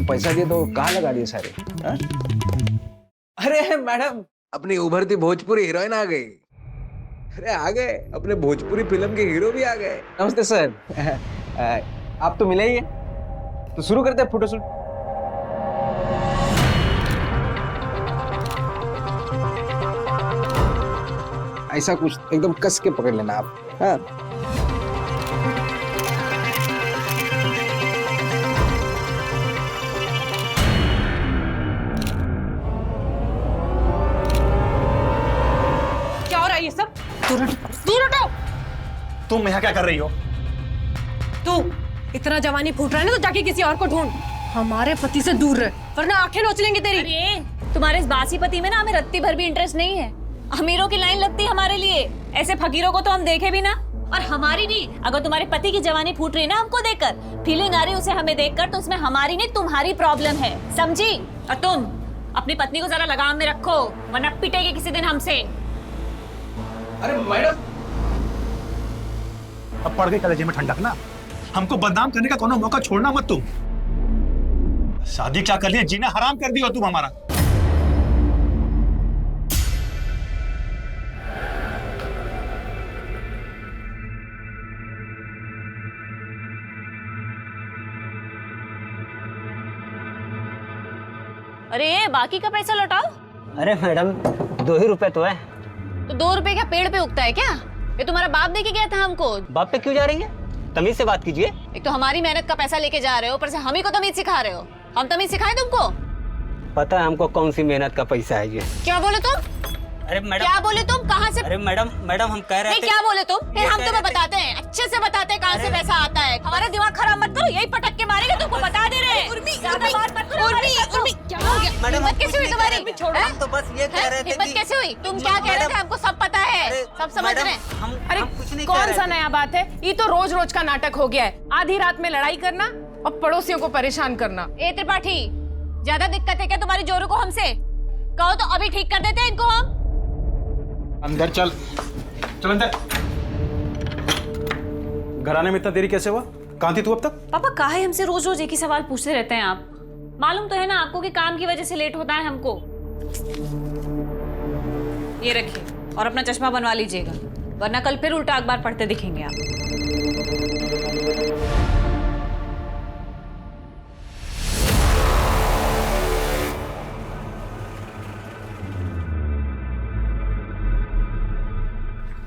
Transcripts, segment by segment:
पैसा दिए तो कहाँ लगा दिए सारे? हाँ? अरे मैडम, अपनी उभरती भोजपुरी हीरोइन आ गई। अरे आ गए, अपने भोजपुरी फिल्म के हीरो भी आ गए। नमस्ते सर। आप तो मिले ही हैं, तो शुरू करते हैं फोटोशूट। ऐसा कुछ एकदम कस के पकड़ लेना आप। हाँ, क्या हो रहा है ये सब? दूर हटो। तुम यहाँ क्या कर रही हो? तू इतना जवानी फूट रहा है ना, तो जाके किसी और को ढूंढ। हमारे पति से दूर रह, वरना आंखें नोच लेंगे तेरी। अरे तुम्हारे इस बासी पति में ना हमें रत्ती भर भी इंटरेस्ट नहीं है। अमीरों की लाइन लगती है हमारे लिए, ऐसे फकीरों को तो हम देखे भी ना। और हमारी भी, अगर तुम्हारे पति की जवानी फूट रही है ना हमको देखकर, फीलिंग आ रही है उसे हमें देखकर, तो उसमें हमारी नहीं तुम्हारी प्रॉब्लम है, समझी? और तुम अपनी पत्नी को जरा लगाम में रखो, वरना पिटेगी किसी दिन हमसे। अरे मैडम, अब पड़ गई कलेजे में ठंडक ना। हमको बदनाम करने का कोनो मौका छोड़ना मत तुम। शादी क्या कर लिया, जीना हराम कर दिया तुम हमारा। अरे बाकी का पैसा लौटाओ। अरे मैडम 2 ही रुपए तो है। तो 2 रुपए क्या पेड़ पे उगता है क्या? ये तुम्हारा बाप दे के गया था हमको। बाप पे क्यों जा रही है? तमीज से बात कीजिए। एक तो हमारी मेहनत का पैसा लेके जा रहे हो, ऊपर से हम ही को तमीज सिखा रहे हो। हम तमीज सिखाएं तुमको? पता है हमको कौन सी मेहनत का पैसा है ये। क्या बोले तुम? अरे मैडम, क्या बोले तुम? कहाँ से? अरे मैडम हम कह रहे नहीं, थे। क्या बोले तुम? फिर ये हम कह तुम्हें रहे थे। बताते हैं, अच्छे से बताते हैं कहाँ से पैसा आता है। हमारा दिमाग खराब मत करो, यही पटक के मारेंगे, तुमको बता दे रहे हैं। ज्यादा बात मत करो हमारे साथ। क्या हो गया? मैडम, हिम्मत कैसे हुई तुम्हारी? हम तो बस ये कह रहे थे हिम्मत कि- कैसे हुई? तुम क्या कह रहे थे? हमको सब पता है, सब समझ रहे हैं। अरे कुछ नहीं कह कौन रहे सा थे। नया बात है? ये तो रोज रोज का नाटक हो गया है। आधी रात में लड़ाई करना और पड़ोसियों को परेशान करना। ए त्रिपाठी, ज्यादा दिक्कत है क्या तुम्हारी जोरू को हमसे? कहो तो अभी ठीक कर देते हैं इनको हम। अंदर चल, चल अंदर। घर आने में इतना देरी कैसे हुआ? कहाँ थी तू अब तक? पापा काहे हमसे रोज रोज एक ही सवाल पूछते रहते हैं आप? मालूम तो है ना आपको कि काम की वजह से लेट होता है हमको। ये रखिए और अपना चश्मा बनवा लीजिएगा, वरना कल फिर उल्टा अखबार पढ़ते दिखेंगे आप।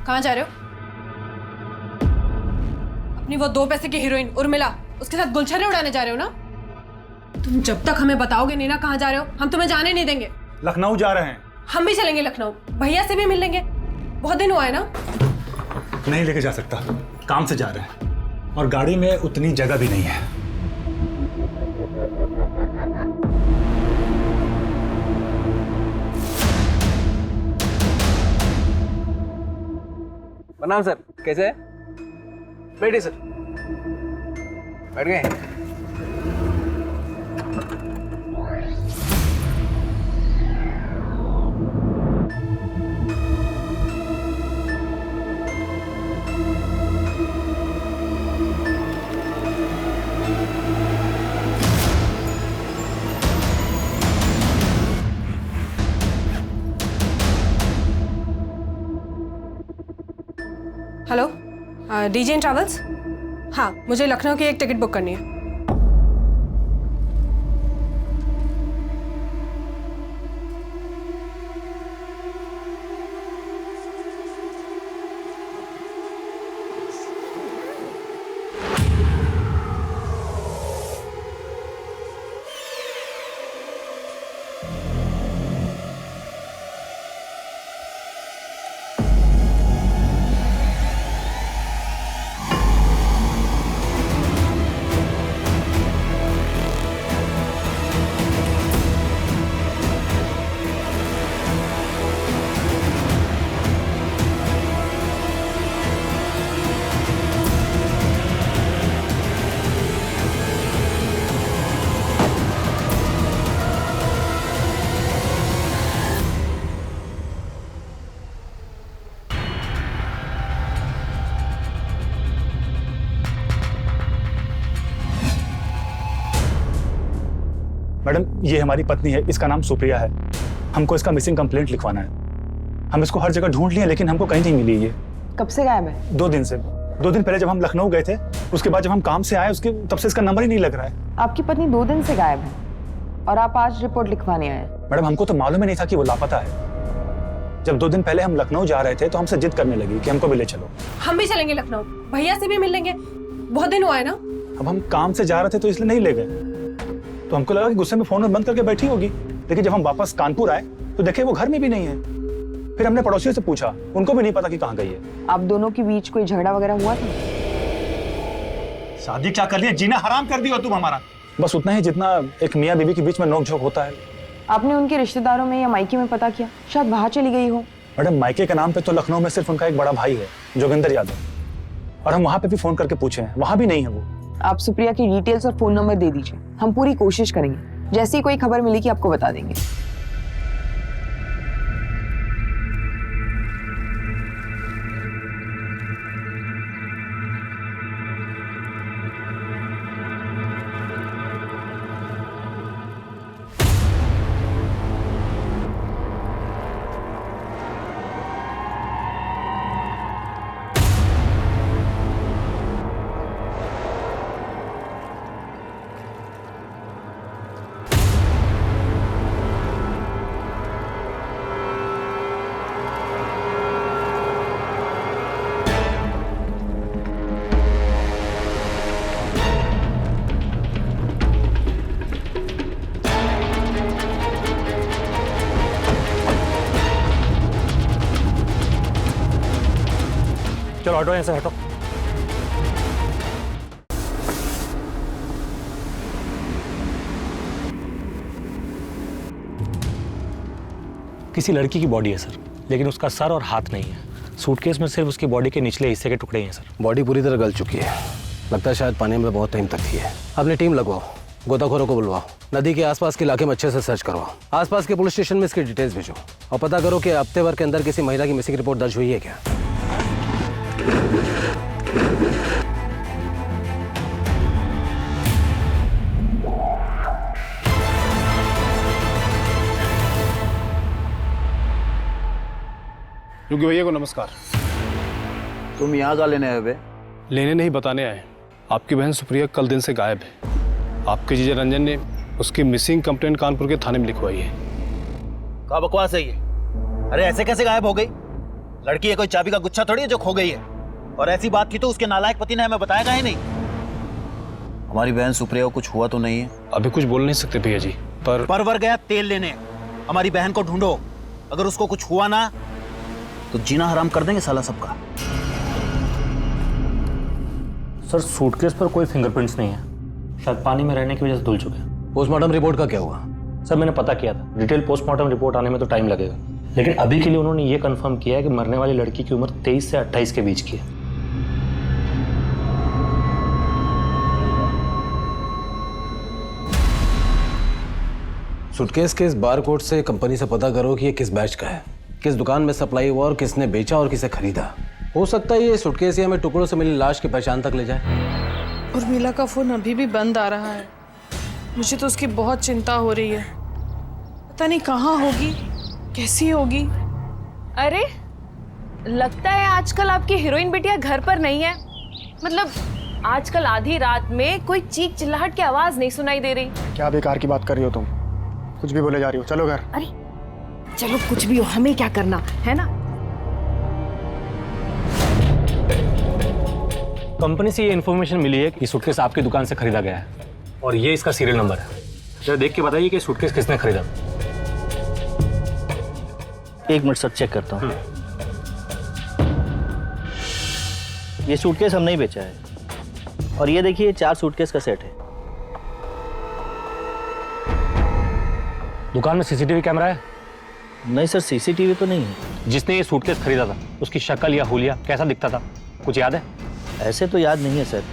कहाँ जा रहे हो? अपनी वो 2 पैसे की हीरोइन उर्मिला, उसके साथ गुलछर्रे उड़ाने जा रहे हो ना? तुम जब तक हमें बताओगे नहीं ना कहाँ जा रहे हो, हम तुम्हें जाने नहीं देंगे। लखनऊ जा रहे हैं। हम भी चलेंगे लखनऊ, भैया से भी मिल लेंगे। बहुत दिन हुआ है ना। नहीं लेके जा सकता, काम से जा रहे हैं और गाड़ी में उतनी जगह भी नहीं है। प्रणाम सर, कैसे है? बैठिए सर। बैठ गए? हेलो, डीजे इन ट्रैवल्स? हाँ, मुझे लखनऊ की एक टिकट बुक करनी है। मैडम, ये हमारी पत्नी है, इसका नाम सुप्रिया है। हमको इसका मिसिंग कंप्लेंट लिखवाना है। हम इसको हर जगह ढूंढ लिए लेकिन हमको कहीं नहीं मिली ये। कब से गायब है? 2 दिन से। 2 दिन पहले जब हम लखनऊ गए थे, उसके बाद जब हम काम से आए उसके तब से इसका नंबर ही नहीं लग रहा है। आपकी पत्नी 2 दिन से गायब है और आप आज रिपोर्ट लिखवाने आए? मैडम, हमको तो मालूम ही नहीं था कि वो लापता है। जब 2 दिन पहले हम लखनऊ जा रहे थे तो हमसे जिद करने लगी कि हमको भी ले चलो। हम भी चलेंगे लखनऊ, भैया से भी मिल लेंगे, बहुत दिन हुआ है ना। अब हम काम से जा रहे थे तो इसलिए नहीं ले गए। तो हमको लगा कि गुस्से में फोन बंद करके बैठी होगी, लेकिन जब हम वापस कानपुर आए तो देखे वो घर में भी नहीं है। फिर हमने पड़ोसियों से पूछा, उनको भी नहीं पता कि कहाँ गई है। आप दोनों के बीच कोई झगड़ा वगैरह हुआ था? शादी क्या कर लिया, जीना हराम कर दिया तुम हमारा। बस उतना ही जितना एक मियाँ बीवी के बीच में नोक-झोंक होता है। आपने उनके रिश्तेदारों में या मायके में पता किया? शायद बाहर चली गई हो। मैडम, मायके के नाम पे तो लखनऊ में सिर्फ उनका एक बड़ा भाई है, जोगिंदर यादव, और हम वहाँ पे भी फोन करके पूछे हैं, वहाँ भी नहीं है वो। आप सुप्रिया की डिटेल्स और फोन नंबर दे दीजिए, हम पूरी कोशिश करेंगे। जैसे ही कोई खबर मिलेगी आपको बता देंगे। चलो हटो, यहाँ से हटो। किसी लड़की की बॉडी है सर, लेकिन उसका सर और हाथ नहीं है। सूटकेस में सिर्फ उसकी बॉडी के निचले हिस्से के टुकड़े हैं सर। बॉडी पूरी तरह गल चुकी है, लगता है शायद पानी में बहुत टाइम तक थी है। अपनी टीम लगवाओ, गोताखोरों को बुलवाओ, नदी के आसपास के इलाके में अच्छे से सर्च करवाओ, आसपास के पुलिस स्टेशन में इसकी डिटेल्स भेजो और पता करो कि हफ्ते भर के अंदर किसी महिला की मिसिंग रिपोर्ट दर्ज हुई है क्या। योगी भैया को नमस्कार। तुम यहाँ का लेने आए बे? लेने नहीं, बताने आए। आपकी बहन सुप्रिया कल दिन से गायब है। आपके जीजा रंजन ने उसकी मिसिंग कंप्लेंट कानपुर के थाने में लिखवाई है। क्या बकवास है ये? अरे ऐसे कैसे गायब हो गई? लड़की है कोई चाबी का गुच्छा थोड़ी है जो खो गई है। और ऐसी बात की तो उसके नालायक पति ने हमें बताया ही नहीं। हमारी बहन सुप्रिया को कुछ हुआ तो नहीं है? अभी कुछ बोल नहीं सकते भैया जी, पर परवर गया तेल लेने। हमारी बहन को ढूंढो, अगर उसको कुछ हुआ ना तो जीना हराम कर देंगे साला सबका। सर सूटकेस पर कोई फिंगरप्रिंट्स नहीं है, शायद पानी में रहने की वजह से धुल चुके हैं। पोस्टमार्टम रिपोर्ट का क्या हुआ? सर मैंने पता किया था, डिटेल पोस्टमार्टम रिपोर्ट आने में तो टाइम लगेगा, लेकिन अभी के लिए उन्होंने ये कंफर्म किया है कि मरने वाली लड़की की उम्र 23 से 28 के बीच की है। सूटकेस के इस बार कोड से कंपनी से पता करो कि ये किस बैच का है, किस दुकान में सप्लाई हुआ और किसने बेचा और किसे खरीदा। हो सकता है ये सूटकेस या हमें टुकड़ों से मिली लाश की पहचान तक ले जाए। उर्मिला का फोन अभी भी बंद आ रहा है। मुझे तो उसकी बहुत चिंता हो रही है, पता नहीं कहाँ होगी, कैसी होगी। अरे लगता है आजकल आपकी हीरोइन बिटिया घर पर नहीं है। मतलब आजकल आधी रात में कोई चीख चिल्लाहट की आवाज नहीं सुनाई दे रही। क्या बेकार की बात कर रही हो तुम? कुछ भी बोले जा रही हो, चलो घर। अरे चलो कुछ भी हो, हमें क्या करना है ना। कंपनी से ये इन्फॉर्मेशन मिली है कि सूटकेस आपकी दुकान से खरीदा गया है और ये इसका सीरियल नंबर है। जरा देख के बताइए कि सूटकेस किसने खरीदा। 1 मिनट सर, चेक करता हूँ। ये सूटकेस हम नहीं बेचा है। और ये देखिए 4 सूटकेस का सेट है। दुकान में सीसीटीवी कैमरा है? नहीं सर, सीसीटीवी तो नहीं है। जिसने ये सूटकेस खरीदा था उसकी शक्ल या हुलिया कैसा दिखता था, कुछ याद है? ऐसे तो याद नहीं है सर।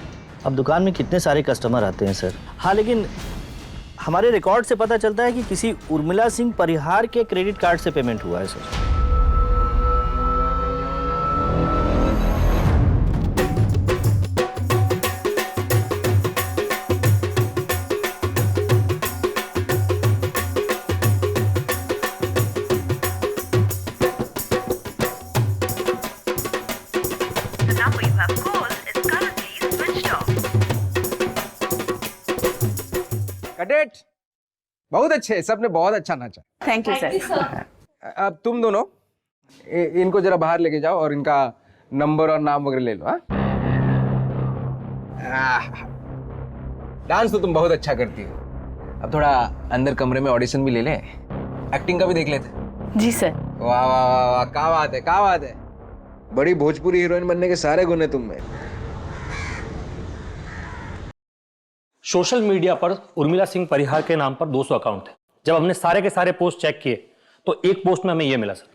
अब दुकान में कितने सारे कस्टमर आते हैं सर। हाँ, लेकिन हमारे रिकॉर्ड से पता चलता है कि किसी उर्मिला सिंह परिहार के क्रेडिट कार्ड से पेमेंट हुआ है सर। Cut it. बहुत अच्छे, सबने बहुत अच्छा नाचा। Thank you sir. अब तुम दोनों इनको जरा बाहर लेके जाओ और इनका नंबर और नाम वगैरह ले लो। डांस तो तुम बहुत अच्छा करती हो। अब थोड़ा अंदर कमरे में ऑडिशन भी ले ले, एक्टिंग का भी देख लेते। जी सर। वाह वाह वाह वाह, क्या बात है, क्या बात है। बड़ी भोजपुरी हीरोइन बनने के सारे गुण है तुम में। सोशल मीडिया पर उर्मिला सिंह परिहार के नाम पर 200 अकाउंट है। जब हमने सारे के सारे पोस्ट चेक किए तो एक पोस्ट में हमें यह मिला सर।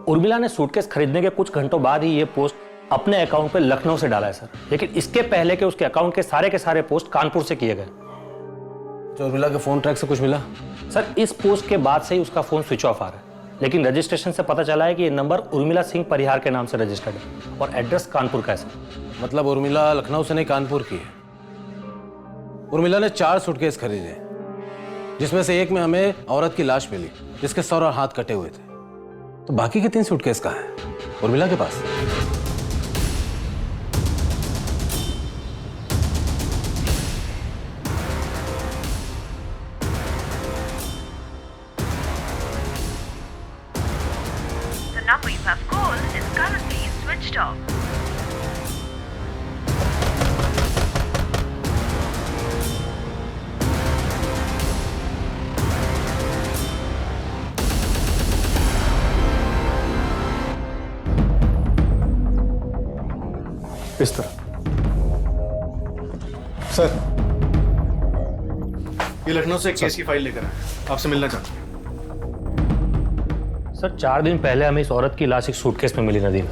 उर्मिला ने सूटकेस खरीदने के कुछ घंटों बाद ही यह पोस्ट अपने अकाउंट पे लखनऊ से डाला है सर, लेकिन इसके पहले के उसके अकाउंट के सारे पोस्ट कानपुर से किए गए। तो उर्मिला के फोन ट्रैक से कुछ मिला? सर इस पोस्ट के बाद से ही उसका फोन स्विच ऑफ आ रहा है, लेकिन रजिस्ट्रेशन से पता चला है कि ये नंबर उर्मिला सिंह परिहार के नाम से रजिस्टर्ड है और एड्रेस कानपुर का है सर। मतलब उर्मिला लखनऊ से नहीं कानपुर की है। उर्मिला ने 4 सूटकेस खरीदे, जिसमें से एक में हमें औरत की लाश मिली जिसके सर और हाथ कटे हुए थे। तो बाकी के 3 सूटकेस कहाँ हैं? उर्मिला के पास। The number you have called is currently switched off. इस तरह। सर, ये लखनऊ से एक केस की फाइल लेकर आए, आपसे मिलना चाहता हूँ। सर 4 दिन पहले हमें इस औरत की लाश एक सूटकेस में मिली नदी में,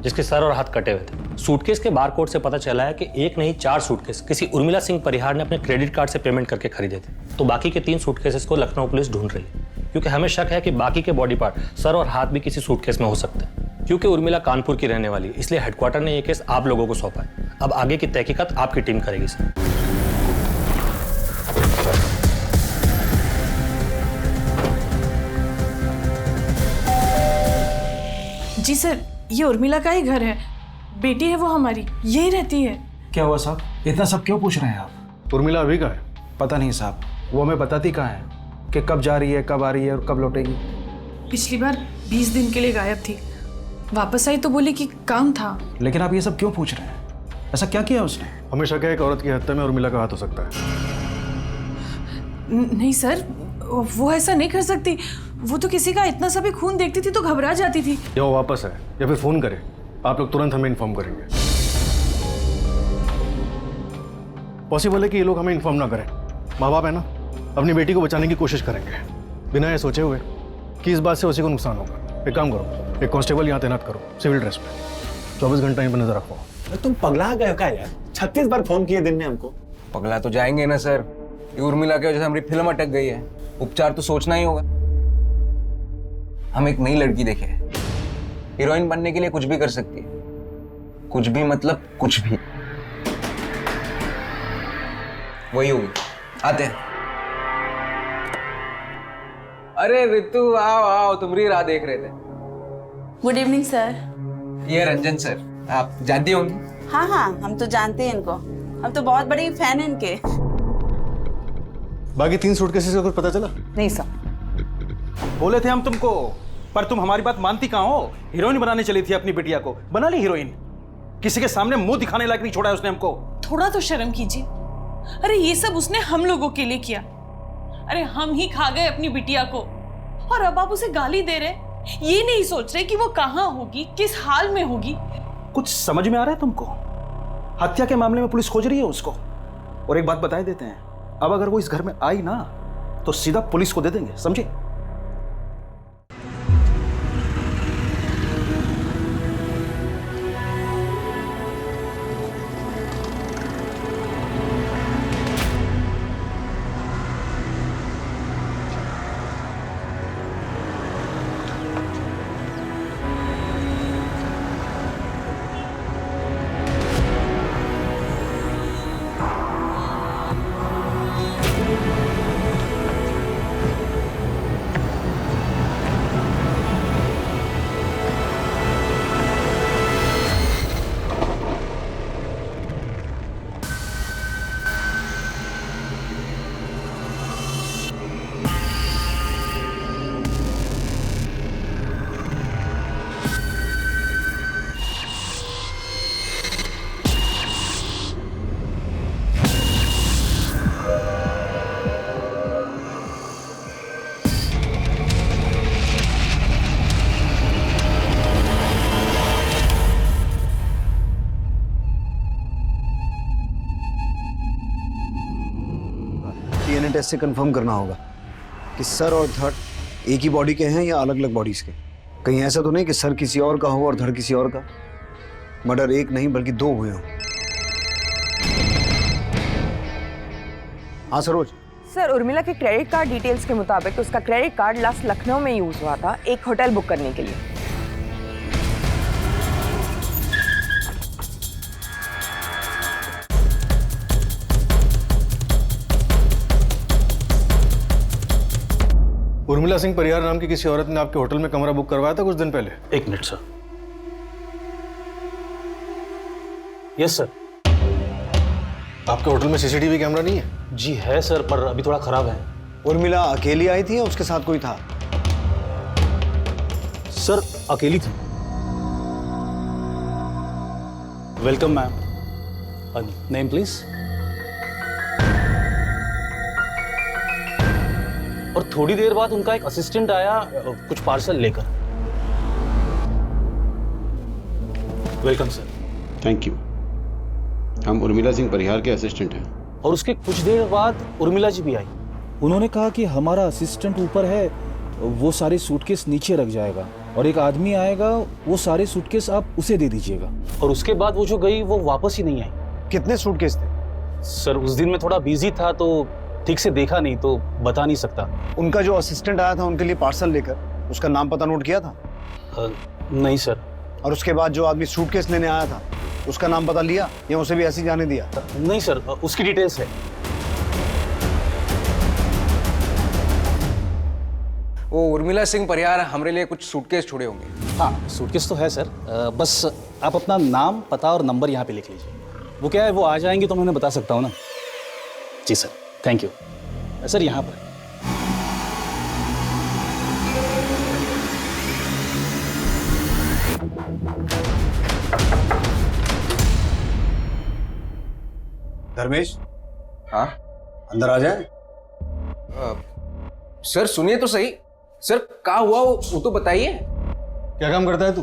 जिसके सर और हाथ कटे हुए थे। सूटकेस के बारकोड से पता चला है कि एक नहीं 4 सूटकेस किसी उर्मिला सिंह परिहार ने अपने क्रेडिट कार्ड से पेमेंट करके खरीदे थे। तो बाकी के 3 सूटकेसेस को लखनऊ पुलिस ढूंढ रही है, क्योंकि हमें शक है कि बाकी के बॉडी पार्ट, सर और हाथ भी किसी सूटकेस में हो सकते हैं। क्योंकि उर्मिला कानपुर की रहने वाली है, इसलिए हेडक्वार्टर ने यह केस आप लोगों को सौंपा है। अब आगे की तहकीकात आपकी टीम करेगी सर। जी सर, ये उर्मिला का ही घर है, बेटी है वो हमारी, यही रहती है। क्या हुआ साहब, इतना सब क्यों पूछ रहे हैं आप? उर्मिला अभी का है? पता नहीं साहब, वो हमें बताती कहाँ है कि कब जा रही है, कब आ रही है और कब लौटेगी। पिछली बार 20 दिन के लिए गायब थी, वापस आई तो बोली कि काम था। लेकिन आप ये सब क्यों पूछ रहे हैं? ऐसा क्या किया उसने? हमेशा क्या एक औरत की हत्या में उर्मिला का हाथ हो सकता है। नहीं सर, वो ऐसा नहीं कर सकती। वो तो किसी का इतना सा भी खून देखती थी तो घबरा जाती थी। या वो वापस है या फिर फोन करे, आप लोग तुरंत हमें इन्फॉर्म करेंगे। पॉसिबल है कि ये लोग हमें इन्फॉर्म ना करें। माँ बाप है ना, अपनी बेटी को बचाने की कोशिश करेंगे बिना ये सोचे हुए कि इस बात से उसी को नुकसान होगा। एक काम करो, एक कांस्टेबल यहाँ तैनात करो सिविल ड्रेस में, 24 घंटा यहीं पर नजर रखो। तुम पगला गए क्या यार? 36 बार फोन किए दिन में हमको। पगला तो जाएंगे ना सर, ये उर्मिला की वजह से हमारी फिल्म अटक गई है, उपचार तो सोचना ही होगा। हम एक नई लड़की देखे, हीरोइन बनने के लिए कुछ भी कर सकती है, कुछ भी मतलब कुछ भी। वही होगी, आते हैं। अरे रितु आओ आओ, तुम्हारी राह देख रहे थे। Good evening sir. ये रंजन सर, आप जानती होंगी। हाँ हाँ, हम तो जानते हैं इनको, हम तो बहुत बड़े फैन हैं इनके। बाकी 3 सूटकेसेस का कुछ पता चला? नहीं सर। बोले थे हम तुमको, पर तुम हमारी बात मानती कहाँ हो? हीरोइन बनाने चली थी अपनी बिटिया को, बना ली हीरोइन। किसी के सामने मुंह दिखाने लायक नहीं छोड़ा है उसने हमको। थोड़ा तो शर्म कीजिए। अरे ये सब उसने हम लोगों के लिए किया। अरे हम ही खा गए अपनी बिटिया को, और अब आप उसे गाली दे रहे, ये नहीं सोच रहे कि वो कहाँ होगी, किस हाल में होगी। कुछ समझ में आ रहा है तुमको? हत्या के मामले में पुलिस खोज रही है उसको। और एक बात बताए देते हैं, अब अगर वो इस घर में आई ना तो सीधा पुलिस को दे देंगे, समझे? टेस्ट से कंफर्म करना होगा कि सर और धड़ एक ही बॉडी के हैं या अलग अलग बॉडीज के। कहीं ऐसा तो नहीं कि सर किसी और का हो और धड़ किसी और का। मर्डर एक नहीं बल्कि 2 हुए हों। हाँ सरोज। सर, उर्मिला के क्रेडिट कार्ड डिटेल्स के मुताबिक उसका क्रेडिट कार्ड लास्ट लखनऊ में यूज हुआ था एक होटल बुक करने के लिए। उर्मिला सिंह परिहार नाम की किसी औरत ने आपके होटल में कमरा बुक करवाया था कुछ दिन पहले? 1 मिनट सर। Yes sir. आपके होटल में सीसीटीवी कैमरा नहीं है? जी है सर, पर अभी थोड़ा खराब है। उर्मिला अकेली आई थी या उसके साथ कोई था? सर अकेली थी। Welcome ma'am. Name please. और थोड़ी देर बाद उनका एक असिस्टेंट आया कुछ पार्सल लेकर। Welcome sir. Thank you. हम उर्मिला सिंह परिहार के असिस्टेंट हैं। और उसके कुछ देर बाद उर्मिला जी भी आई। उन्होंने कहा कि हमारा असिस्टेंट ऊपर है, वो सारे सूटकेस नीचे रख जाएगा और एक आदमी आएगा, वो सारे सूटकेस आप उसे दे दीजिएगा। और उसके बाद वो जो गई वो वापस ही नहीं आई। कितने सूटकेस थे? सर उस दिन मैं थोड़ा बिजी था तो ठीक से देखा नहीं, तो बता नहीं सकता। उनका जो असिस्टेंट आया था उनके लिए पार्सल लेकर, उसका नाम पता नोट किया था? नहीं सर। और उसके बाद जो आदमी सूटकेस लेने आया था उसका नाम पता लिया या उसे भी ऐसे ही जाने दिया? नहीं सर, उसकी डिटेल्स है। वो उर्मिला सिंह परिहार हमारे लिए कुछ सूटकेस छोड़े होंगे। हाँ, सूटकेस तो है सर। बस आप अपना नाम, पता और नंबर यहाँ पे लिख लीजिए। वो क्या है, वो आ जाएंगे तो मैं उन्हें बता सकता हूँ ना। जी सर, थैंक यू। सर यहाँ पर धर्मेश। हाँ अंदर आ जाए। सर सुनिए तो सही। सर क्या हुआ वो तो बताइए। क्या काम करता है तू?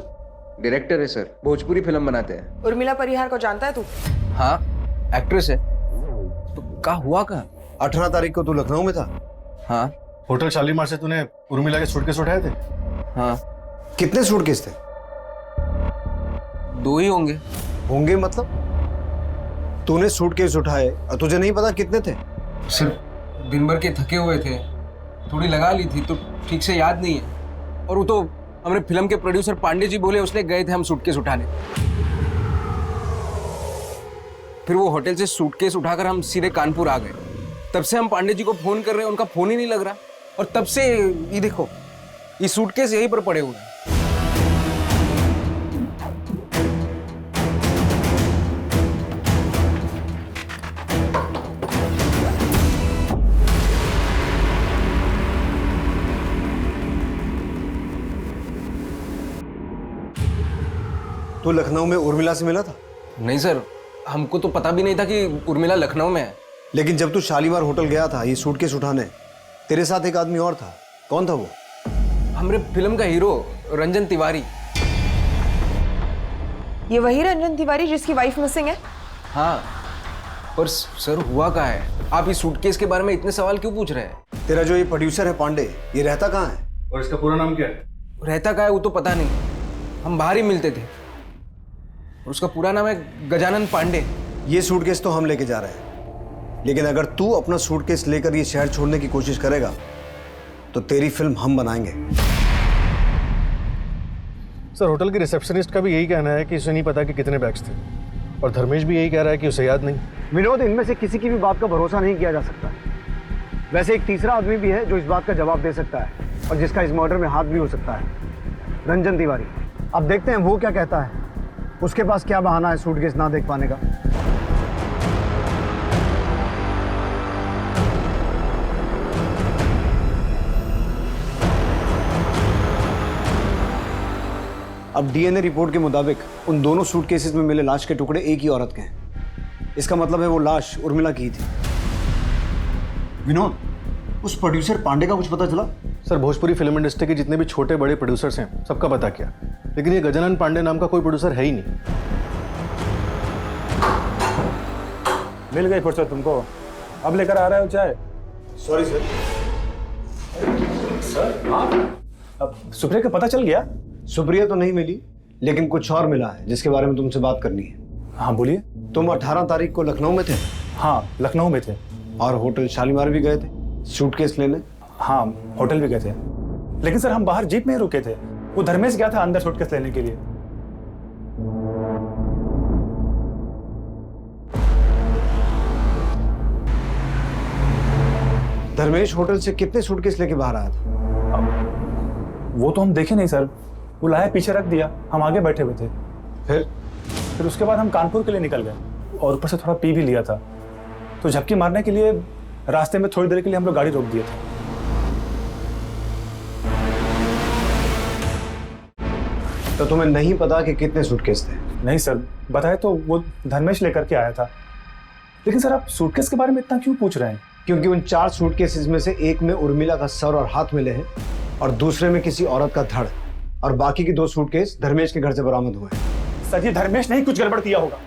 डायरेक्टर है सर, भोजपुरी फिल्म बनाते हैं। उर्मिला परिहार को जानता है तू? हाँ, एक्ट्रेस है। तो क्या हुआ क्या? 18 तारीख को तू लखनऊ में था? हाँ। होटल शालीमार से तूने उर्मिला के सूटकेस उठाए थे? हाँ। कितने सूटकेस थे? 2 ही होंगे। होंगे मतलब? तूने सूटकेस उठाए और तुझे नहीं पता कितने थे? सिर्फ दिन भर के थके हुए थे, थोड़ी लगा ली थी तो ठीक से याद नहीं है। और वो तो हमारे फिल्म के प्रोड्यूसर पांडे जी बोले, उसने गए थे हम सूटकेस उठाने। फिर वो होटल से सूटकेस उठाकर हम सीधे कानपुर आ गए। तब से हम पांडे जी को फोन कर रहे हैं, उनका फोन ही नहीं लग रहा। और तब से ये देखो, ये सूटकेस यहीं पर पड़े हुए हैं। तू लखनऊ में उर्मिला से मिला था? नहीं सर, हमको तो पता भी नहीं था कि उर्मिला लखनऊ में है। लेकिन जब तू शालीमार होटल गया था ये सूटकेस उठाने, तेरे साथ एक आदमी और था। कौन था वो? हमारे फिल्म का हीरो रंजन तिवारी। ये वही रंजन तिवारी जिसकी वाइफ मिसिंग है? हाँ, पर सर हुआ क्या है? आप इस सूटकेस के बारे में इतने सवाल क्यों पूछ रहे हैं? तेरा जो ये प्रोड्यूसर है पांडे, ये रहता कहाँ है? और इसका पूरा नाम क्या है? रहता कहाँ है वो तो पता नहीं, हम बाहर ही मिलते थे। और उसका पूरा नाम है गजानन पांडे। ये सूटकेस तो हम लेके जा रहे हैं, लेकिन अगर तू अपना सूटकेस लेकर ये शहर छोड़ने की कोशिश करेगा तो तेरी फिल्म हम बनाएंगे। सर होटल के रिसेप्शनिस्ट का भी यही कहना है कि उसे नहीं पता कि कितने बैग्स थे, और धर्मेश भी यही कह रहा है कि उसे याद नहीं। विनोद, इनमें से किसी की भी बात का भरोसा नहीं किया जा सकता। वैसे एक तीसरा आदमी भी है जो इस बात का जवाब दे सकता है और जिसका इस मर्डर में हाथ भी हो सकता है, रंजन तिवारी। अब देखते हैं वो क्या कहता है, उसके पास क्या बहाना है सूटकेस ना देख पाने का। अब डीएनए रिपोर्ट के मुताबिक उन दोनों सूटकेसेस में मिले लाश के टुकड़े एक ही औरत के हैं। इसका मतलब है वो लाश उर्मिला की ही थी। विनोद, उस प्रोड्यूसर पांडे का कुछ पता चला? सर भोजपुरी फिल्म इंडस्ट्री के जितने भी छोटे बड़े प्रोड्यूसर्स हैं सबका पता किया, लेकिन ये गजानन पांडे नाम का कोई प्रोड्यूसर है ही नहीं। मिल गई फुर्सत तुमको? अब लेकर आ रहे हो चाय? Sorry sir. सर आप अब सुप्रिया का पता चल गया? सुप्रिया तो नहीं मिली, लेकिन कुछ और मिला है जिसके बारे में तुमसे बात करनी है। हाँ बोलिए। तुम 18 तारीख को लखनऊ में थे? हाँ लखनऊ में थे। और होटल शालीमार भी गए थे सूटकेस लेने? हाँ होटल भी गए थे, लेकिन सर हम बाहर जीप में ही रुके थे। वो धर्मेश गया था अंदर सूटकेस लेने के लिए। धर्मेश होटल से कितने सूटकेस लेके बाहर आया था? वो तो हम देखे नहीं सर, वो लाया पीछे रख दिया, हम आगे बैठे हुए थे। फिर उसके बाद हम कानपुर के लिए निकल गए और ऊपर से थोड़ा पी भी लिया था, तो झपकी मारने के लिए रास्ते में थोड़ी देर के लिए हम लोग गाड़ी रोक दिए थे। तो तुम्हें नहीं पता कि कितने सूटकेस थे? नहीं सर, बताए तो वो धर्मेश लेकर के आया था। लेकिन सर आप सूटकेस के बारे में इतना क्यों पूछ रहे हैं? क्योंकि उन 4 सूटकेसेस में से एक में उर्मिला का सर और हाथ मिले हैं और दूसरे में किसी औरत का धड़, और बाकी के 2 सूटकेस धर्मेश के घर से बरामद हुए। सर ये धर्मेश नहीं कुछ गड़बड़ किया होगा।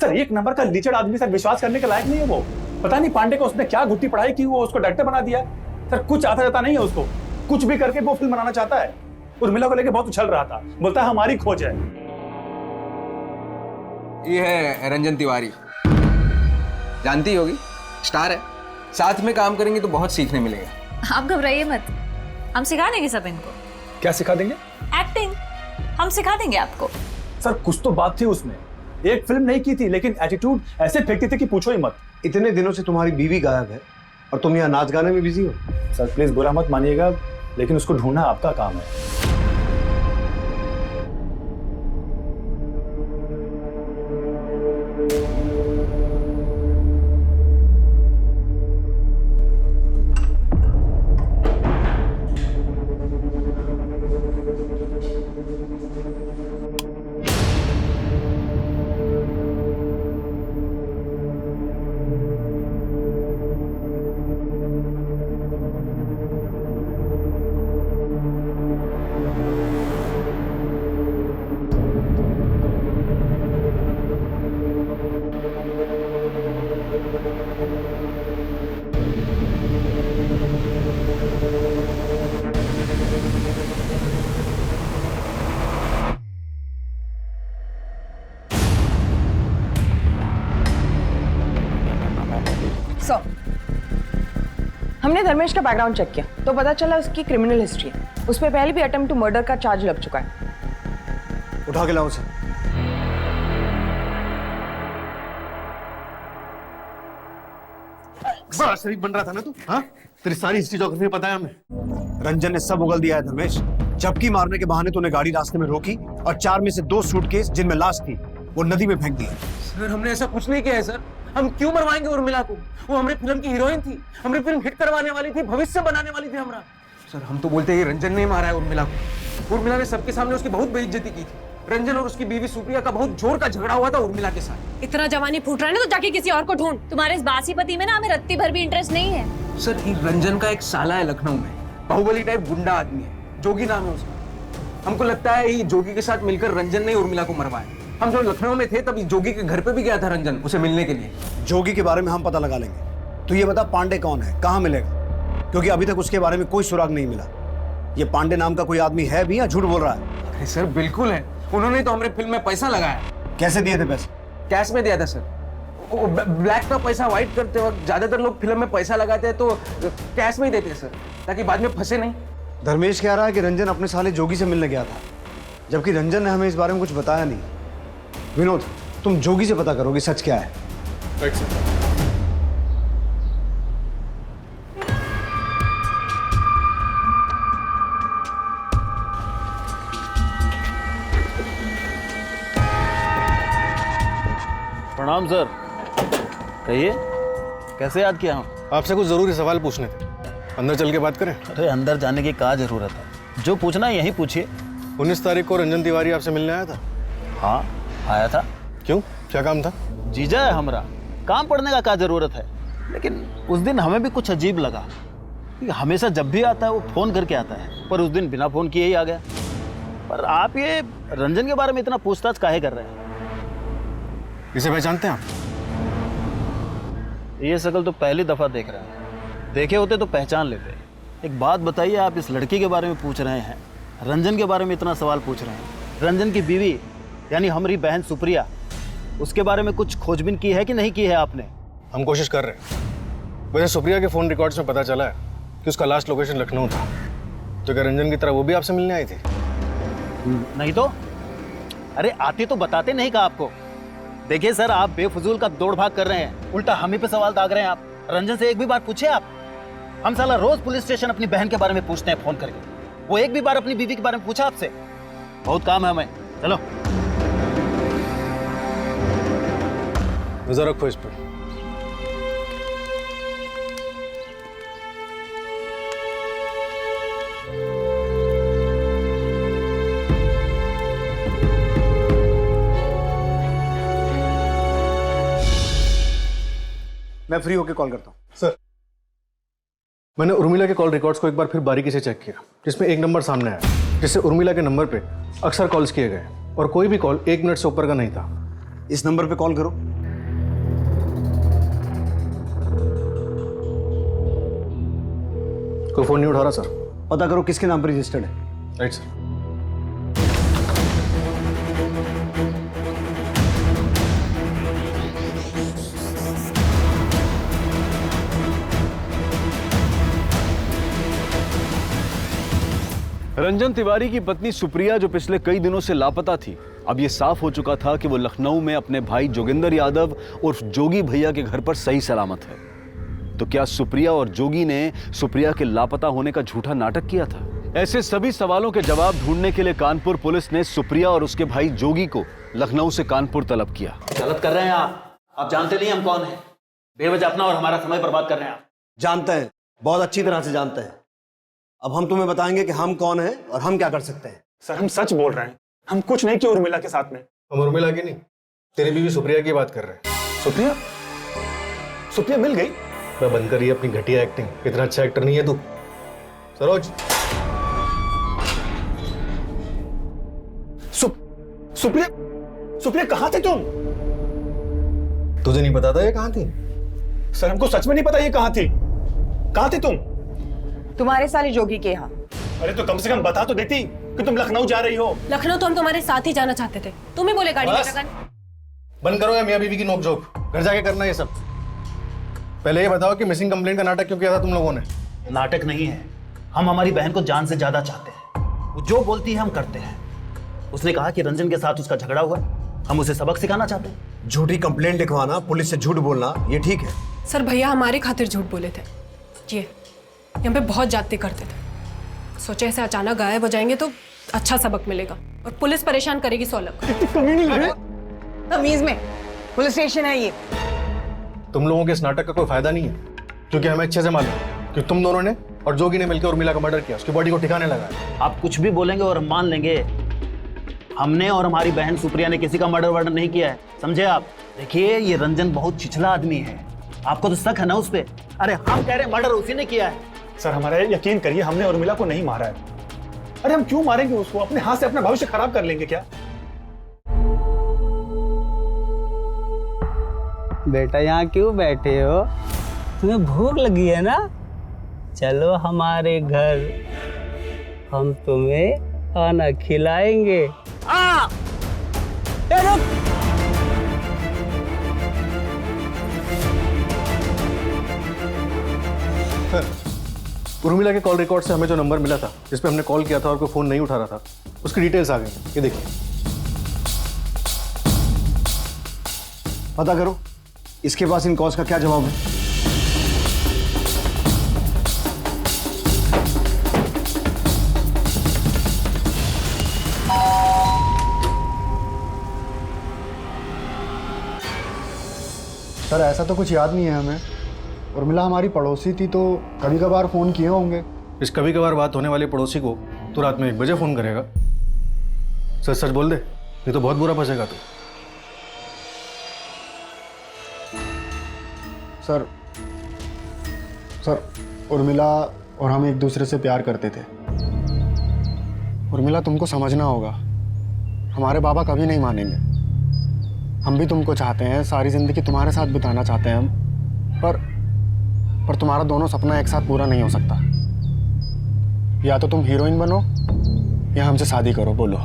सर एक नंबर का लीचड़ आदमी, सर विश्वास करने के लायक नहीं है वो। पता नहीं पांडे को उसने क्या गुट्टी पढ़ाई की वो उसको डायरेक्टर बना दिया। सर कुछ आता जाता नहीं है उसको, कुछ भी करके वो फिल्म बनाना चाहता है। उर्मिला को लेके बहुत उछल रहा था, बोलता है हमारी खोज है। ये है रंजन तिवारी, जानती होगी, स्टार है। साथ में काम करेंगे तो बहुत सीखने मिलेगा। आप घबराइए मत, हम सिखा देंगे सब इनको। क्या सिखा देंगे? एक्टिंग हम सिखा देंगे आपको। सर कुछ तो बात थी उसमें, एक फिल्म नहीं की थी लेकिन एटीट्यूड ऐसे फेंकते थे कि पूछो ही मत। इतने दिनों से तुम्हारी बीवी गायब है और तुम यहाँ नाच गाने में बिजी हो। सर प्लीज बुरा मत मानिएगा, लेकिन उसको ढूंढना आपका काम है। हमने धर्मेश का बैकग्राउंड चेक किया तो पता चला उसकी क्रिमिनल हिस्ट्री है। उस पर पहले भी अटेम्प्ट टू मर्डर का चार्ज लग चुका है। उठा के लाओ उसे। बड़ा शरीफ बन रहा था ना तू? हाँ, तेरी सारी हिस्ट्री ज्योग्राफी पता है हमें। रंजन ने सब उगल दिया है धर्मेश। झपकी मारने के बहाने तूने गाड़ी रास्ते में रोकी और 4 में से 2 सूटकेस जिनमें लाश थी वो नदी में फेंक दी। सर हमने ऐसा कुछ नहीं किया है सर। हम क्यों मरवाएंगे उर्मिला को? वो हमारी फिल्म की हीरोइन थी, हमारी फिल्म हिट करवाने वाली थी, भविष्य बनाने वाली थी हमारा। सर हम तो बोलते हैं रंजन ने मारा है उर्मिला को। उर्मिला ने सबके सामने उसकी बहुत बेइज्जती की थी। रंजन और उसकी बीवी सुप्रिया का बहुत जोर का झगड़ा हुआ था उर्मिला के साथ। इतना जवानी फूट रहा है ना तो जाके किसी और को ढूंढ। तुम्हारे इस बासी पति में ना हमें रत्ती भर भी इंटरेस्ट नहीं है। सर रंजन का एक साला है लखनऊ में, बाहुबली टाइप गुंडा आदमी है, जोगी नाम है उसका। हमको लगता है ये जोगी के साथ मिलकर रंजन ने उर्मिला को मरवाया। हम जब लखनऊ में थे तब जोगी के घर पे भी गया था रंजन उसे मिलने के लिए। जोगी के बारे में हम पता लगा लेंगे। तू ये बता पांडे कौन है, कहाँ मिलेगा? क्योंकि अभी तक उसके बारे में कोई सुराग नहीं मिला। ये पांडे नाम का कोई आदमी है भी या झूठ बोल रहा है? अरे सर बिल्कुल है, उन्होंने तो हमारे फिल्म में पैसा लगाया। कैसे दिए थे पैसे? कैश में दिया था सर। ब्लैक का पैसा व्हाइट करते वक्त ज्यादातर लोग फिल्म में पैसा लगाते हैं तो कैश में ही देते हैं सर, ताकि बाद में फंसे नहीं। धर्मेश कह रहा है कि रंजन अपने साले जोगी से मिलने गया था, जबकि रंजन ने हमें इस बारे में कुछ बताया नहीं। विनोद, तुम जोगी से पता करोगे सच क्या है। प्रणाम सर। कहिए, कैसे याद किया? हम आपसे कुछ जरूरी सवाल पूछने थे, अंदर चल के बात करें? अरे अंदर जाने की क्या जरूरत है, जो पूछना है यही पूछिए। 19 तारीख को रंजन तिवारी आपसे मिलने आया था? हाँ आया था। क्यों, क्या काम था? जीजा है हमारा, काम पड़ने का क्या जरूरत है। लेकिन उस दिन हमें भी कुछ अजीब लगा। हमेशा जब भी आता है वो फोन करके आता है, पर उस दिन बिना फोन किए ही आ गया। पर आप ये रंजन के बारे में इतना पूछताछ काहे कर रहे हैं? इसे पहचानते हैं आप? ये शक्ल तो पहली दफा देख रहे हैं। देखे होते तो पहचान लेते। एक बात बताइए, आप इस लड़की के बारे में पूछ रहे हैं, रंजन के बारे में इतना सवाल पूछ रहे हैं। रंजन की बीवी यानी हमारी बहन सुप्रिया, उसके बारे में कुछ खोजबीन की है कि नहीं की है आपने? हम कोशिश कर रहे हैं। वैसे सुप्रिया के फ़ोन रिकॉर्ड्स में पता चला है कि उसका लास्ट लोकेशन लखनऊ था। तो क्या रंजन की तरह वो भी आपसे मिलने आई थी? नहीं तो? अरे आती तो बताते नहीं कहा आपको। देखिए सर, आप बेफजूल का दौड़ भाग कर रहे हैं, उल्टा हम ही पे सवाल दाग रहे हैं आप। रंजन से एक भी बार पूछे आप? हम साला रोज पुलिस स्टेशन अपनी बहन के बारे में पूछते हैं फोन करके, वो एक भी बार अपनी बीवी के बारे में पूछा आपसे? बहुत काम है हमें, चलो। नजर रखो इस पर। मैं फ्री होके कॉल करता हूँ। सर, मैंने उर्मिला के कॉल रिकॉर्ड्स को एक बार फिर बारीकी से चेक किया, जिसमें एक नंबर सामने आया जिससे उर्मिला के नंबर पे अक्सर कॉल्स किए गए और कोई भी कॉल 1 मिनट से ऊपर का नहीं था। इस नंबर पे कॉल करो। कोई फोन नहीं उठा रहा सर। पता करो किसके नाम पर रजिस्टर्ड है। Right sir. रंजन तिवारी की पत्नी सुप्रिया जो पिछले कई दिनों से लापता थी, अब ये साफ हो चुका था कि वो लखनऊ में अपने भाई जोगिंदर यादव उर्फ जोगी भैया के घर पर सही सलामत है। तो क्या सुप्रिया और जोगी ने सुप्रिया के लापता होने का झूठा नाटक किया था? ऐसे सभी सवालों के जवाब ढूंढने के लिए कानपुर पुलिस ने सुप्रिया और उसके भाई जोगी को लखनऊ से कानपुर तलब किया। गलत कर रहे हैं आप जानते नहीं हम कौन हैं। बेवजह अपना और हमारा समय बर्बाद कर रहे हैं आप। जानते हैं, बहुत अच्छी तरह से जानते हैं। अब हम तुम्हें बताएंगे कि हम कौन हैं और हम क्या कर सकते हैं। सर, हम सच बोल रहे हैं, हम कुछ नहीं किया उर्मिला के साथ में। हम उर्मिला की नहीं, तेरी बीवी सुप्रिया की बात कर रहे हैं। सुप्रिया? सुप्रिया मिल गई? मैं बंद करिए अपनी घटिया एक्टिंग, इतना अच्छा एक्टर नहीं है तू। सरोज, सुप्रिया कहाँ थे तुम? तुझे नहीं पता था ये कहाँ थी? सर, हमको सच में नहीं पता ये कहाँ थी। कहाँ थी तुम? तुम्हारे साले जोगी के यहाँ। अरे तो कम से कम बता तो देती कि तुम लखनऊ जा रही हो। लखनऊ तो हम तुम्हारे साथ ही जाना चाहते थे, तुम्हें बोले गाड़ी लेकर। बंद करो या मियां बीवी की नोकझोंक, घर जाके करना ये सब। पहले ये बताओ कि मिसिंग कंप्लेंट का नाटक क्यों किया था तुम लोगों ने? नाटक नहीं है, हम हमारी बहन को जान से ज्यादा चाहते हैं। वो जो बोलती है हम करते हैं। उसने कहा कि रंजन के साथ उसका झगड़ा हुआ, हम उसे सबक सिखाना चाहते हैं। झूठी कंप्लेंट लिखवाना, पुलिस से झूठ बोलना, ये ठीक है? सर, भैया हमारे खातिर झूठ बोले थे। ये यहाँ पे बहुत जाते करते थे, सोचे ऐसे अचानक गायब हो जाएंगे तो अच्छा सबक मिलेगा और पुलिस परेशान करेगी 100 लोग। तमीज में, पुलिस स्टेशन है ये। तुम लोगों के इस नाटक का कोई फायदा नहीं है, क्योंकि हमें अच्छे से मालूम कि तुम दोनों ने और जोगी ने मिलकर उर्मिला का मर्डर किया, उसकी बॉडी को ठिकाने लगाया। आप कुछ भी बोलेंगे और हम मान लेंगे। हमने और हमारी बहन सुप्रिया ने किसी का मर्डर वर्डर नहीं किया है, समझे आप? देखिए, ये रंजन बहुत छिछला आदमी है, आपको तो शक है ना उस पे? अरे हम कह रहे हैं मर्डर उसी ने किया है। सर, हमारा यकीन करिए, हमने उर्मिला को नहीं मारा है। अरे हम क्यों मारेंगे उसको? अपने हाथ से अपना भविष्य खराब कर लेंगे क्या? बेटा यहाँ क्यों बैठे हो? तुम्हें भूख लगी है ना? चलो हमारे घर, हम तुम्हें खाना खिलाएंगे। उर्मिला के कॉल रिकॉर्ड से हमें जो नंबर मिला था जिस पे हमने कॉल किया था और कोई फोन नहीं उठा रहा था, उसकी डिटेल्स आ गई। ये देखिए, पता करो इसके पास इन कॉल्स का क्या जवाब है। सर, ऐसा तो कुछ याद नहीं है हमें। उर्मिला हमारी पड़ोसी थी तो कभी कभार फ़ोन किए होंगे। इस कभी कभार बात होने वाली पड़ोसी को तो रात में 1 बजे फ़ोन करेगा? सच सच बोल दे, ये तो बहुत बुरा फंसेगा तू। सर, उर्मिला और हम एक दूसरे से प्यार करते थे। उर्मिला, तुमको समझना होगा, हमारे बाबा कभी नहीं मानेंगे। हम भी तुमको चाहते हैं, सारी ज़िंदगी तुम्हारे साथ बिताना चाहते हैं हम, पर तुम्हारा दोनों सपना एक साथ पूरा नहीं हो सकता। या तो तुम हीरोइन बनो या हमसे शादी करो, बोलो।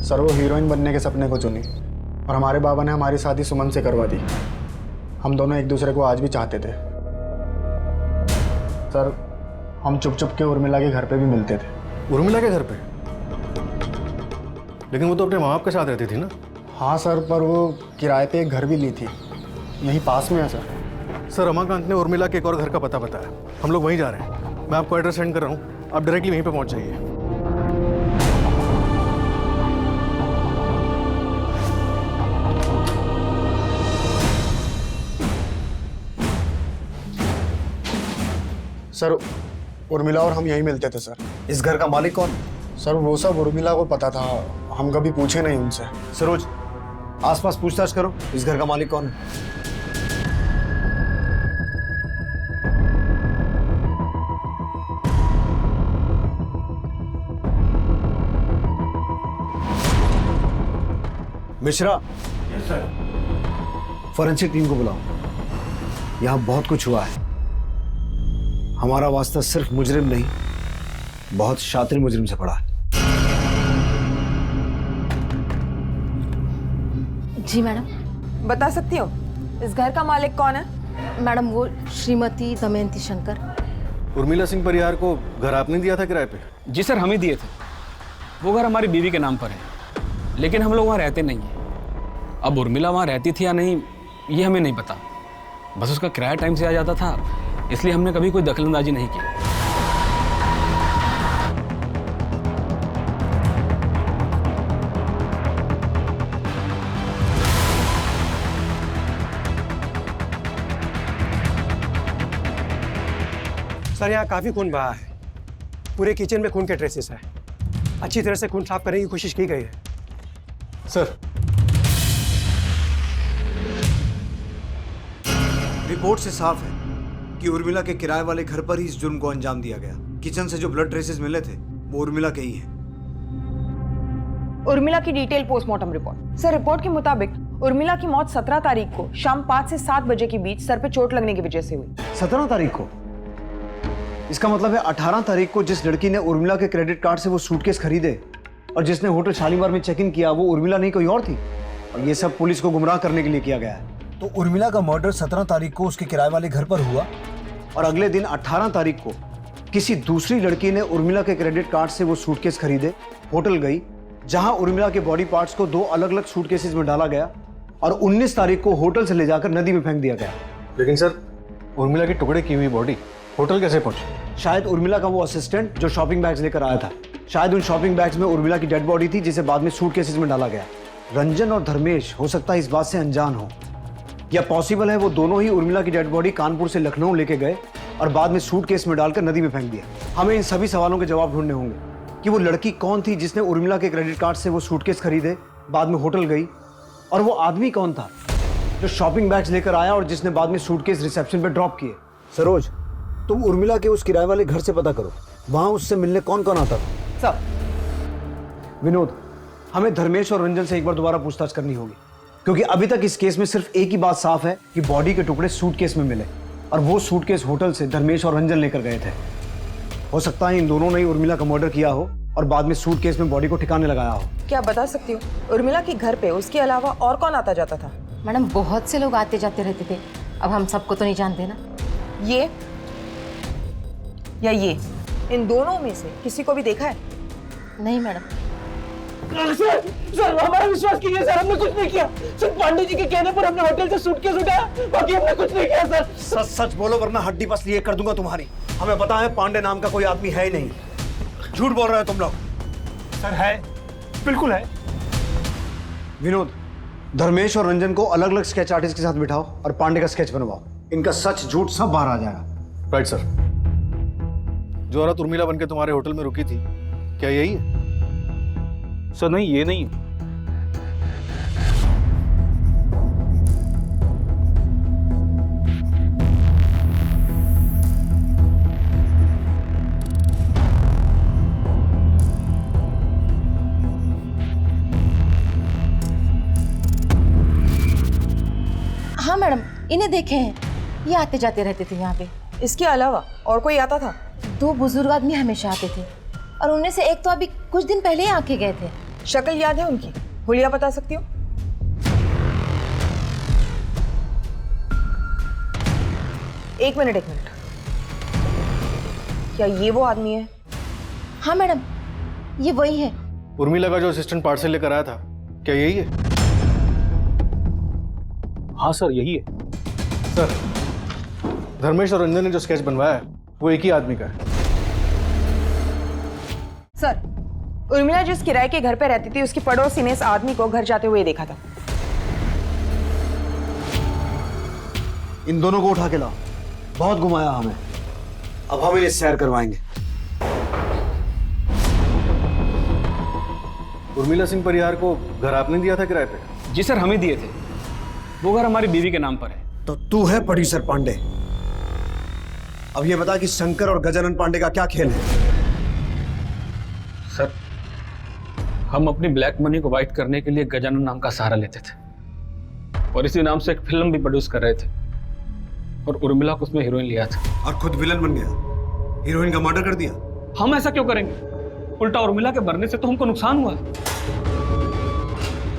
सर वो हीरोइन बनने के सपने को चुनी और हमारे बाबा ने हमारी शादी सुमन से करवा दी। हम दोनों एक दूसरे को आज भी चाहते थे। सर हम चुप चुप के उर्मिला के घर पे भी मिलते थे। उर्मिला के घर पे? लेकिन वो तो अपने माँ बाप के साथ रहती थी ना। हाँ सर, पर वो किराए पे एक घर भी ली थी, यहीं पास में है सर। सर रमाकांत ने उर्मिला के एक और घर का पता बताया, हम लोग वहीं जा रहे हैं। मैं आपको एड्रेस सेंड कर रहा हूँ, आप डायरेक्टली वहीं पे पहुँच जाइए। सर उर्मिला और हम यहीं मिलते थे सर। इस घर का मालिक कौन? सर वो सब उर्मिला को पता था, हम कभी पूछे नहीं उनसे। सरोज, आसपास पूछताछ करो, इस घर का मालिक कौन है? मिश्रा, फॉरेंसिक टीम को बुलाओ। यहां बहुत कुछ हुआ है। हमारा वास्ता सिर्फ मुजरिम नहीं, बहुत शातिर मुजरिम से पड़ा है। जी मैडम। बता सकती हो इस घर का मालिक कौन है? मैडम वो श्रीमती दमयंती शंकर। उर्मिला सिंह परिहार को घर आपने दिया था किराए पे? जी सर, हम ही दिए थे। वो घर हमारी बीवी के नाम पर है, लेकिन हम लोग वहाँ रहते नहीं हैं। अब उर्मिला वहाँ रहती थी या नहीं ये हमें नहीं पता, बस उसका किराया टाइम से आ जाता था, इसलिए हमने कभी कोई दखलंदाजी नहीं की। सर यहाँ काफी खून बहा है, पूरे किचन में खून के ट्रेसेस हैं। अच्छी तरह से खून साफ करने की कोशिश की गई है। सर रिपोर्ट से साफ है कि उर्मिला के किराए वाले घर पर ही इस जुर्म को अंजाम दिया गया। किचन से जो ब्लड ट्रेसेस मिले थे वो उर्मिला के ही हैं। उर्मिला की detail postmortem report. Sir report के मुताबिक उर्मिला की मौत 17 तारीख को शाम 5 से 7 बजे के बीच सर पे चोट लगने की वजह से हुई। 17 तारीख को? इसका मतलब है 18 तारीख को जिस लड़की ने उर्मिला के क्रेडिट कार्ड से वो सूटकेस खरीदे और जिसने होटल शालीमार में चेक इन किया वो उर्मिला नहीं कोई और थी। और ये सब पुलिस को गुमराह करने के लिए किया गया है। तो उर्मिला का मर्डर 17 तारीख को उसके किराए वाले घर पर हुआ और अगले दिन 18 तारीख को किसी दूसरी लड़की ने उर्मिला के क्रेडिट कार्ड से वो सूटकेस खरीदे, होटल गई, जहां उर्मिला के बॉडी पार्ट्स को 2 अलग अलग सूटकेसेस में डाला गया और 19 तारीख को होटल से ले जाकर नदी में फेंक दिया गया। लेकिन सर उर्मिला की टुकड़े की हुई बॉडी होटल कैसे पहुंची? शायद उर्मिला का वो असिस्टेंट जो शॉपिंग बैग्स लेकर आया था, शायद उन शॉपिंग बैग्स में उर्मिला की डेड बॉडी थी जिसे बाद में सूटकेसेस में डाला गया। रंजन और धर्मेश हो सकता है इस बात से अनजान हो, या पॉसिबल है वो दोनों ही उर्मिला की डेड बॉडी कानपुर से लखनऊ लेके गए और बाद में सूटकेस में डालकर नदी में फेंक दिया। हमें इन सभी सवालों के जवाब ढूंढने होंगे कि वो लड़की कौन थी जिसने उर्मिला के क्रेडिट कार्ड से वो सूटकेस खरीदे, बाद में होटल गई, और वो आदमी कौन था जो शॉपिंग बैग्स लेकर आया और जिसने बाद में सूटकेस रिसेप्शन पे ड्रॉप किए। सरोज, तुम उर्मिला के उस किराए वाले घर से पता करो, वहां उससे मिलने कौन कौन आता था। सब। विनोद, हमें धर्मेश और रंजन से एक बार दोबारा पूछताछ करनी होगी, क्योंकि अभी तक इस केस में सिर्फ एक ही बात साफ है कि बॉडी के टुकड़े सूटकेस में मिले और वो सूटकेस होटल से धर्मेश और रंजन लेकर गए थे। हो सकता है इन दोनों ने ही उर्मिला का मर्डर किया हो और बाद में सूटकेस में बॉडी को ठिकाने लगाया हो। क्या आप बता सकती हो उर्मिला के घर पे उसके अलावा और कौन आता जाता था? मैडम बहुत से लोग आते जाते रहते थे, अब हम सबको तो नहीं जानते ना। ये या ये, इन दोनों में से किसी को भी देखा है? नहीं मैडम। सर हमारा विश्वास कीजिए सर, हमने कुछ नहीं किया। सिर्फ पांडे जी के कहने पर हमने होटल से सूटकेस उठाया, बाकी हमने कुछ नहीं किया सर। सच सच बोलो वरना हड्डी पसली ये कर दूंगा तुम्हारी। हमें पता है पांडे नाम का कोई आदमी है ही नहीं। झूठ बोल रहे हो तुम लोग। सर है, बिल्कुल है। विनोद, धर्मेश और रंजन को अलग अलग स्केच आर्टिस्ट के साथ बिठाओ और पांडे का स्केच बनवाओ। इनका सच झूठ सब बाहर आ जाएगा। Right sir. जो औरत उर्मिला बनके तुम्हारे होटल में रुकी थी, क्या यही है? सर नहीं, ये नहीं। हाँ मैडम, इन्हें देखे हैं, ये आते जाते रहते थे यहाँ पे। इसके अलावा और कोई आता था? 2 बुजुर्ग आदमी हमेशा आते थे और उनमें से एक तो अभी कुछ दिन पहले ही आके गए थे। शक्ल याद है उनकी? हुलिया बता सकती हो? एक मिनट। क्या ये वो आदमी है? हाँ मैडम, ये वही है। उर्मिला का जो असिस्टेंट पार्सल लेकर आया था, क्या यही है? हाँ सर, यही है। सर, धर्मेश और रंजन ने जो स्केच बनवाया है वो एक ही आदमी का है। सर, उर्मिला जिस किराए के घर पे रहती थी उसकी पड़ोसी ने इस आदमी को घर जाते हुए देखा था। इन दोनों को उठा के लाओ, बहुत घुमाया हमें, अब हम इन्हें सैर करवाएंगे। उर्मिला सिंह परिहार को घर आपने दिया था किराए पे? जी सर, हमें दिए थे। वो घर हमारी बीवी के नाम पर है। तो तू है प्रोड्यूसर पांडे। अब ये बता कि शंकर और गजानन पांडे का क्या खेल है? सर, हम अपनी ब्लैक मनी को वाइट करने के लिए गजानन नाम का सहारा लेते थे और इसी नाम से एक फिल्म भी प्रोड्यूस कर रहे थे और उर्मिला को उसमें हीरोइन लिया था। और खुद विलन बन गया, हीरोइन का मर्डर कर दिया। हम ऐसा क्यों करेंगे? उल्टा उर्मिला के मरने से तो हमको नुकसान हुआ।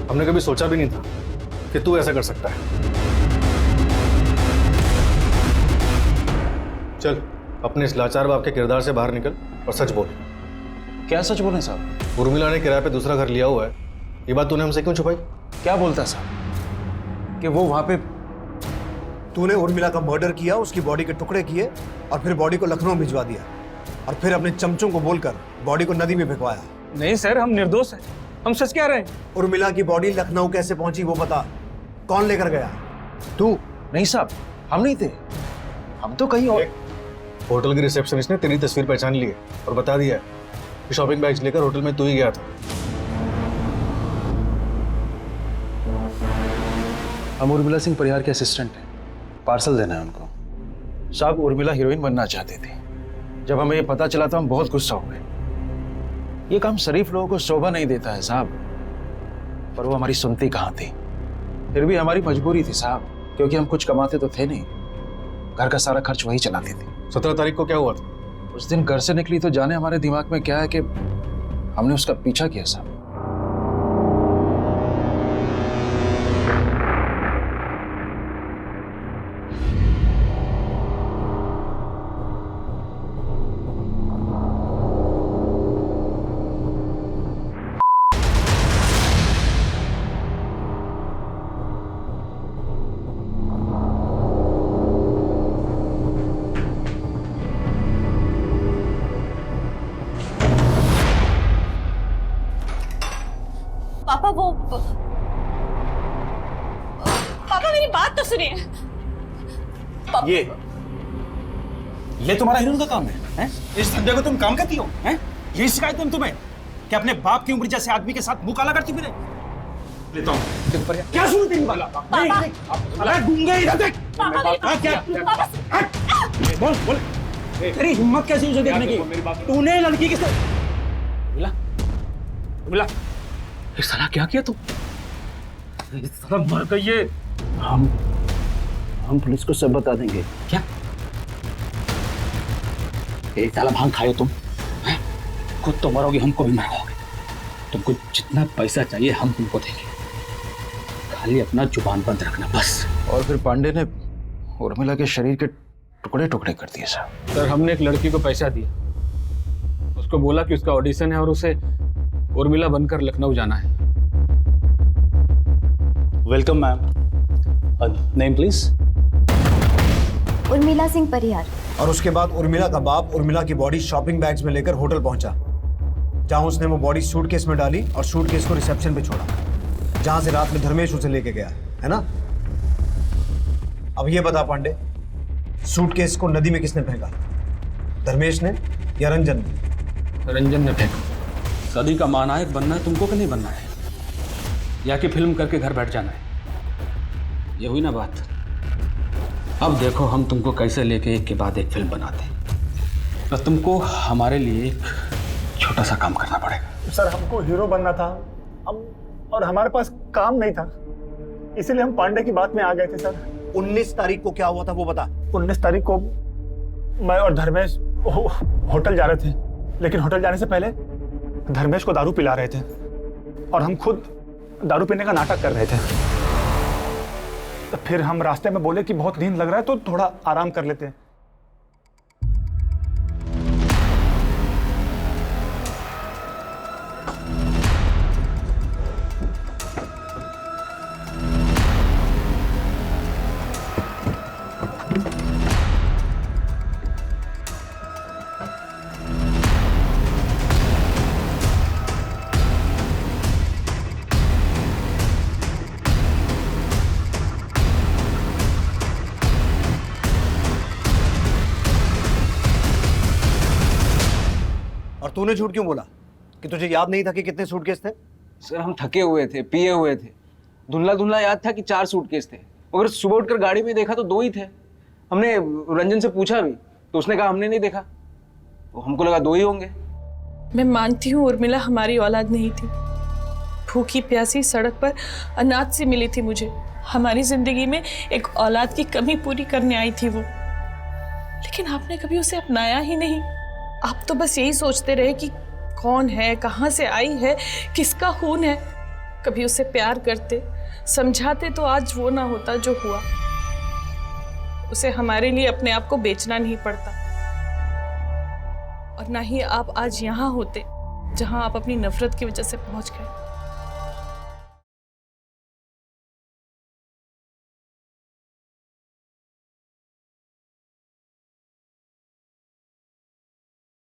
हमने कभी सोचा भी नहीं था कि तू ऐसा कर सकता है। चल, अपने इस लाचार बाप के किरदार से बाहर निकल और सच बोल। क्या सच बोले साहब? उर्मिला ने किराए पे दूसरा घर लिया हुआ है, ये बात तूने हमसे क्यों छुपाई? क्या बोलता साहब कि वो वहां पे? तूने उर्मिला का मर्डर किया, उसकी बॉडी के टुकड़े किए और फिर बॉडी को लखनऊ भिजवा दिया और फिर अपने चमचों को बोलकर बॉडी को नदी में फेंकवाया। नहीं सर, हम निर्दोष हैं, हम सच कह रहे हैं। उर्मिला की बॉडी लखनऊ कैसे पहुंची वो बता, कौन लेकर गया? तू? नहीं साहब, हम नहीं थे, हम तो कहीं और। होटल के रिसेप्शनिस्ट ने तेरी तस्वीर पहचान ली है और बता दिया है कि शॉपिंग बैग्स लेकर होटल में तू ही गया था। हम उर्मिला सिंह परिहार के असिस्टेंट हैं, पार्सल देना है उनको। साहब, उर्मिला हीरोइन बनना चाहती थी। जब हमें ये पता चला तो हम बहुत गुस्सा हो गए। ये काम शरीफ लोगों को शोभा नहीं देता है साहब, पर वो हमारी सुनती कहाँ थी। फिर भी हमारी मजबूरी थी साहब, क्योंकि हम कुछ कमाते तो थे नहीं, घर का सारा खर्च वही चलाती थी। 17 तारीख को क्या हुआ था? उस दिन घर से निकली तो जाने हमारे दिमाग में क्या है कि हमने उसका पीछा किया साहब। पापा पापा मेरी बात तो सुनिए। ये तुम्हारा हीरोइन का काम है, हैं? इस धंधे को तुम काम करती हो, हैं? यही शिकायत है तुम्हें कि अपने बाप की उम्र जैसे आदमी के साथ मुंह काला करती फिरे? लेता हूँ। क्या सुनो तेरी बात? अरे गूंगे इधर देख। क्या? बोल। तेरी हिम्मत कैसी उसे देखने की? तूने लड़की के साथ मिला? ये साला क्या किया तू? ये साला मर गई है। हम पुलिस को सब बता देंगे। क्या? एक साला भांग खाए तुम, हैं? खुद तो मरोगे, हमको भी मरवाओगे। तुमको जितना पैसा चाहिए हम तुमको देंगे, खाली अपना जुबान बंद रखना बस। और फिर पांडे ने उर्मिला के शरीर के टुकड़े टुकड़े कर दिए साहब। सर, हमने एक लड़की को पैसा दिया, उसको बोला कि उसका ऑडिशन है और उसे उर्मिला बनकर लखनऊ जाना है। Welcome ma'am. Name please? Urmila Singh Parihar. और उसके बाद उर्मिला का बाप उर्मिला की बॉडी शॉपिंग बैग्स में लेकर होटल पहुंचा, जहां उसने वो बॉडी सूटकेस में डाली और सूटकेस को रिसेप्शन पे छोड़ा, जहां से रात में धर्मेश उसे लेके गया, है ना? अब ये बता पांडे, सूटकेस को नदी में किसने फेंका? धर्मेश ने या रंजन ने? रंजन ने फेंका। सदी का महानायक बनना है तुमको कि नहीं बनना है, या कि फिल्म करके घर बैठ जाना है? ये हुई ना बात। अब देखो हम तुमको कैसे लेके एक के बाद एक फिल्म बनाते हैं। तो तुमको हमारे लिए एक छोटा सा काम करना पड़ेगा। सर, हमको हीरो बनना था, और हमारे पास काम नहीं था, इसीलिए हम पांडे की बात में आ गए थे सर। 19 तारीख को क्या हुआ था वो बता। 19 तारीख को मैं और धर्मेश होटल जा रहे थे, लेकिन होटल जाने से पहले धर्मेश को दारू पिला रहे थे और हम खुद दारू पीने का नाटक कर रहे थे। तो फिर हम रास्ते में बोले कि बहुत नींद लग रहा है तो थोड़ा आराम कर लेते हैं। और तूने झूठ क्यों बोला कि तुझे याद नहीं था कि कितने सूटकेस थे? सर हम थके हुए थे, पिए हुए थे, धुंधला धुंधला याद था कि 4 सूटकेस थे, मगर सुबह उठकर गाड़ी में देखा तो 2 ही थे। हमने रंजन से पूछा भी तो उसने कहा हमने नहीं देखा, तो हमको लगा 2 ही होंगे। मैं मानती हूँ उर्मिला हमारी औलाद नहीं थी, भूखी प्यासी सड़क पर अनाथ से मिली थी मुझे। हमारी जिंदगी में एक औलाद की कमी पूरी करने आई थी वो, लेकिन आपने कभी उसे अपनाया ही नहीं। आप तो बस यही सोचते रहे कि कौन है, कहाँ से आई है, किसका खून है। कभी उसे प्यार करते, समझाते तो आज वो ना होता जो हुआ। उसे हमारे लिए अपने आप को बेचना नहीं पड़ता, और ना ही आप आज यहाँ होते जहाँ आप अपनी नफरत की वजह से पहुंच गए।